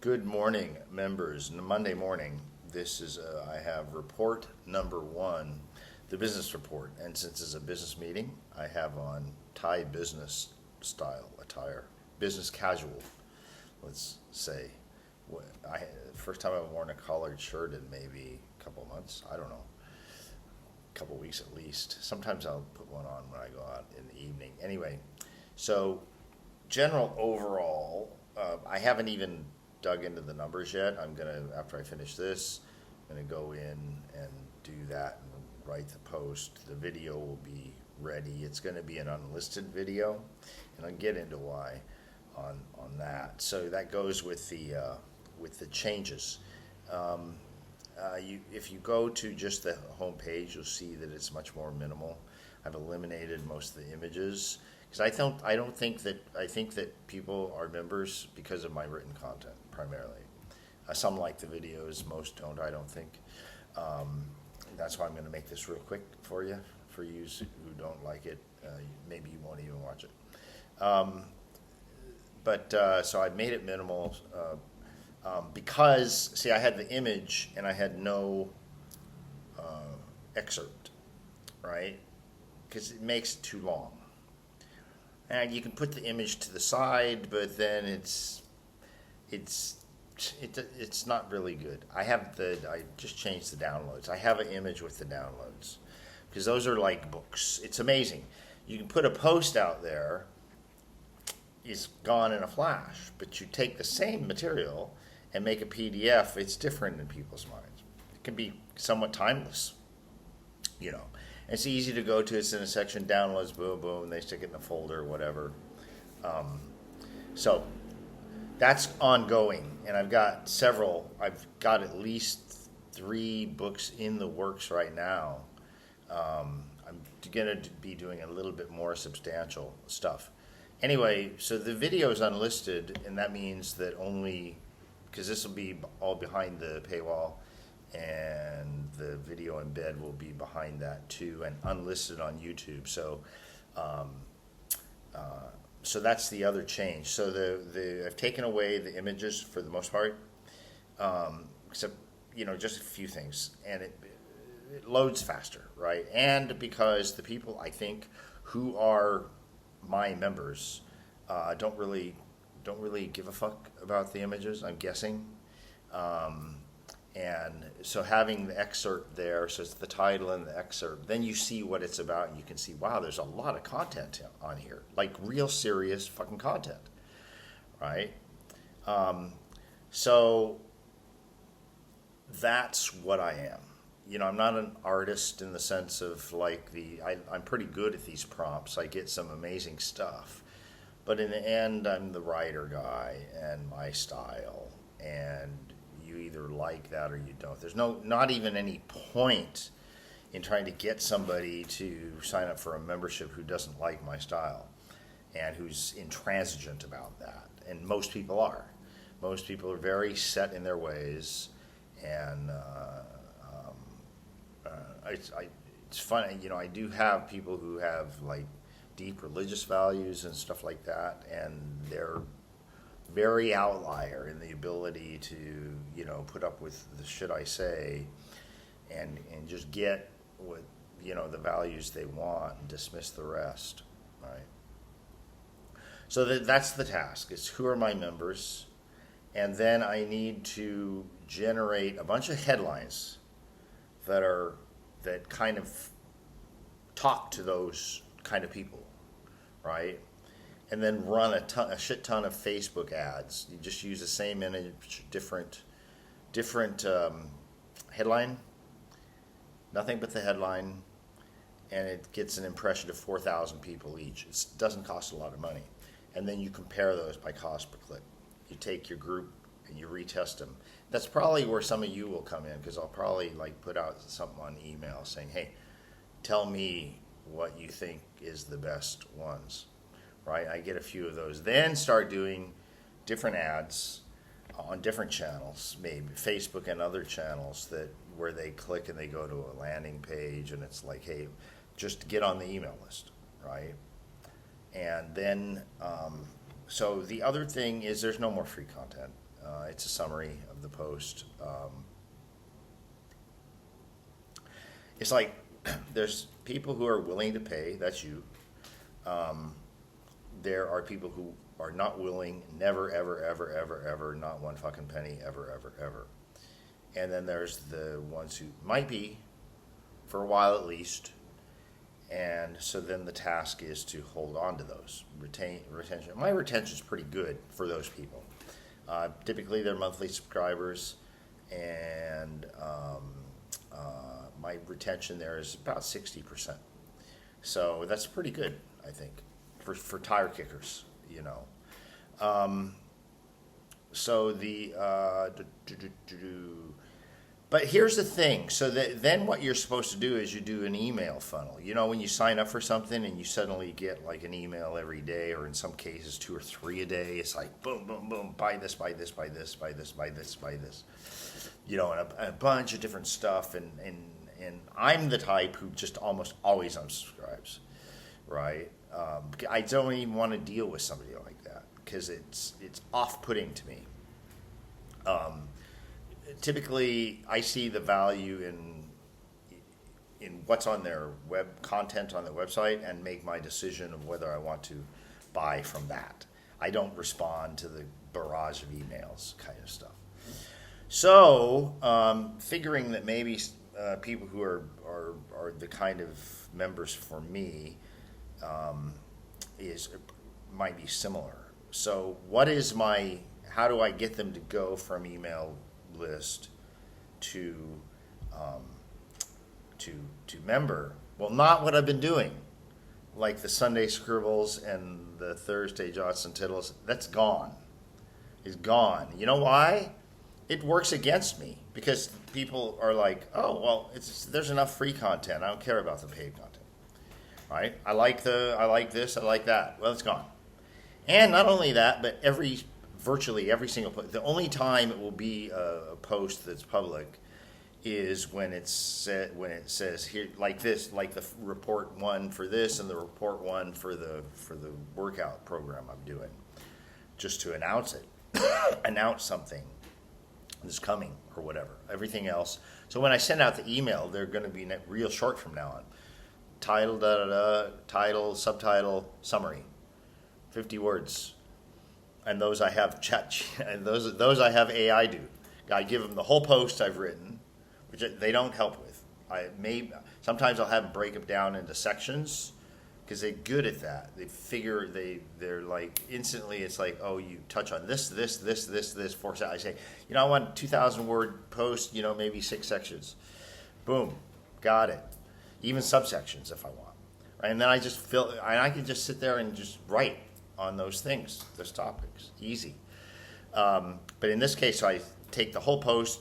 Good morning, members. Monday morning. This is I have report number one, the business report. And since it's a business meeting, I have on Thai business style attire, business casual. Let's say, first time I've worn a collared shirt in maybe a couple months. I don't know, a couple weeks at least. Sometimes I'll put one on when I go out in the evening. Anyway, so general overall, I haven't even dug into the numbers yet. I'm gonna, after I finish this, I'm gonna go in and do that and write the post. The video will be ready. It's gonna be an unlisted video, and I'll get into why on that. So that goes with the changes. If you go to just the home page, you'll see that it's much more minimal. I've eliminated most of the images because I think that people are members because of my written content primarily. Some like the videos, most don't. I don't think. That's why I'm going to make this real quick for you. For you who don't like it, maybe you won't even watch it. So I made it minimal because, see, I had the image and I had no excerpt, right? Because it makes it too long. And you can put the image to the side, but then it's not really good. I just changed the downloads. I have an image with the downloads because those are like books. It's amazing. You can put a post out there. It's gone in a flash, but you take the same material and make a PDF. It's different in people's minds. It can be somewhat timeless, you know. It's easy to go to. It's in a section, downloads, boom, boom. They stick it in a folder, whatever. So that's ongoing, and I've got several. I've got at least 3 books in the works right now. I'm going to be doing a little bit more substantial stuff. Anyway, so the video is unlisted, and that means that only, because this will be all behind the paywall, and the video embed will be behind that too, and unlisted on YouTube. So, so that's the other change. So I've taken away the images for the most part, except just a few things, and it loads faster, right? And because the people I think who are my members don't really give a fuck about the images, I'm guessing. And so having the excerpt there, so it's the title and the excerpt, then you see what it's about and you can see, wow, there's a lot of content on here, like real serious fucking content, right? So that's what I am. I'm not an artist in the sense of like I'm pretty good at these prompts. I get some amazing stuff. But in the end, I'm the writer guy and my style. And you either like that or you don't. There's not even any point in trying to get somebody to sign up for a membership who doesn't like my style and who's intransigent about that. And most people are. Most people are very set in their ways, and it's funny, I do have people who have like deep religious values and stuff like that, and they're very outlier in the ability to, put up with the shit I say and just get what, the values they want and dismiss the rest, right? So that's the task. It's who are my members, and then I need to generate a bunch of headlines that kind of talk to those kind of people, right? And then run a shit ton of Facebook ads. You just use the same image, different headline, nothing but the headline, and it gets an impression of 4,000 people each. It doesn't cost a lot of money. And then you compare those by cost per click. You take your group and you retest them. That's probably where some of you will come in, because I'll probably put out something on email saying, hey, tell me what you think is the best ones. Right, I get a few of those. Then start doing different ads on different channels, maybe Facebook and other channels where they click and they go to a landing page, and it's like, hey, just get on the email list, right? And then, so the other thing is there's no more free content. It's a summary of the post. It's like there's people who are willing to pay. That's you. There are people who are not willing, never, ever, ever, ever, ever, not one fucking penny, ever, ever, ever. And then there's the ones who might be, for a while at least. And so then the task is to hold on to those. Retention. My retention is pretty good for those people. Typically they're monthly subscribers, and my retention there is about 60%. So that's pretty good, I think, for tire kickers, you know. So the but here's the thing. So then what you're supposed to do is you do an email funnel. You know, when you sign up for something and you suddenly get like an email every day, or in some cases 2 or 3 a day, it's like boom, boom, boom, buy this, buy this, buy this, buy this, buy this, buy this. You know, and a bunch of different stuff. And I'm the type who just almost always unsubscribes, right? I don't even want to deal with somebody like that because it's off-putting to me. Typically, I see the value in what's on their web content on their website and make my decision of whether I want to buy from that. I don't respond to the barrage of emails kind of stuff. So, figuring that maybe people who are the kind of members for me might be similar. So, how do I get them to go from email list to member? Well, not what I've been doing, like the Sunday scribbles and the Thursday jots and tittles. That's gone. It's gone. You know why? It works against me because people are like, oh well, there's enough free content. I don't care about the paid content. Right? I like this. I like that. Well, it's gone. And not only that, but virtually every single post. The only time it will be a post that's public is when it says here, like this, like the report one for this and the report one for the workout program I'm doing, just to announce it, announce something is coming or whatever. Everything else. So when I send out the email, they're going to be real short from now on. Title, title, subtitle, summary, 50 words. And those I have and those I have AI do. I give them the whole post I've written, which they don't help with. Sometimes I'll have them break them down into sections because they're good at that. They're like instantly. It's like, oh, you touch on this, 4 I say, you know, I want 2,000 word post. You know, maybe 6 sections. Boom, got it. Even subsections if I want. Right? And then I just I can just sit there and just write on those things, those topics, easy. But in this case, I take the whole post,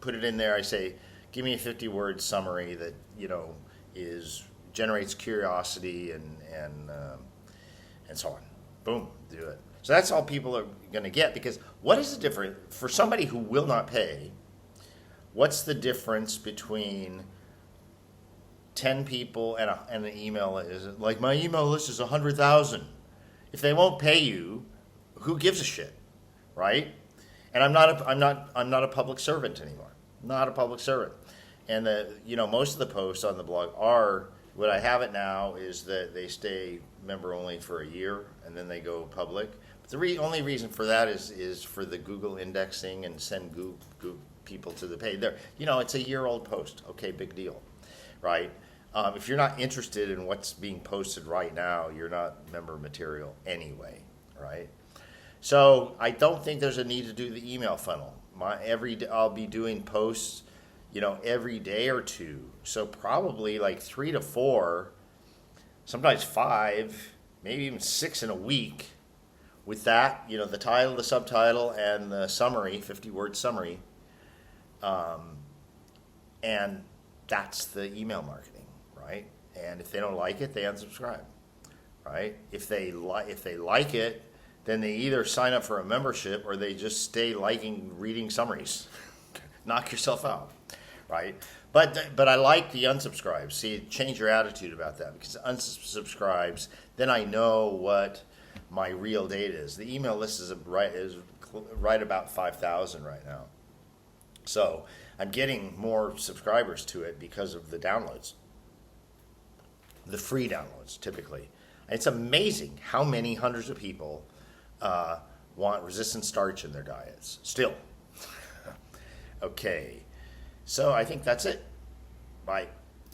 put it in there. I say, give me a 50-word summary that generates curiosity and so on. Boom, do it. So that's all people are going to get, because what is the difference for somebody who will not pay? What's the difference between 10 people and an email? Is like my email list is 100,000. If they won't pay you, who gives a shit, right? And I'm not a public servant anymore. Not a public servant. And most of the posts on the blog are, what I have it now is that they stay member only for a year and then they go public. But the only reason for that is for the Google indexing and send Google people to the page. It's a year-old post. Okay, big deal, right? If you're not interested in what's being posted right now, you're not member material anyway, right? So I don't think there's a need to do the email funnel. I'll be doing posts, every day or two. So probably like 3 to 4, sometimes 5, maybe even 6 in a week. With that, the title, the subtitle, and the summary, 50-word summary, and that's the email marketing. Right? And if they don't like it, they unsubscribe. Right? If they like it, then they either sign up for a membership or they just stay reading summaries. Knock yourself out. Right? But I like the unsubscribes. See, change your attitude about that, because unsubscribes, then I know what my real data is. The email list is right about 5,000 right now. So I'm getting more subscribers to it because of the downloads, the free downloads typically. It's amazing how many hundreds of people want resistant starch in their diets still. Okay, so I think that's it. Bye.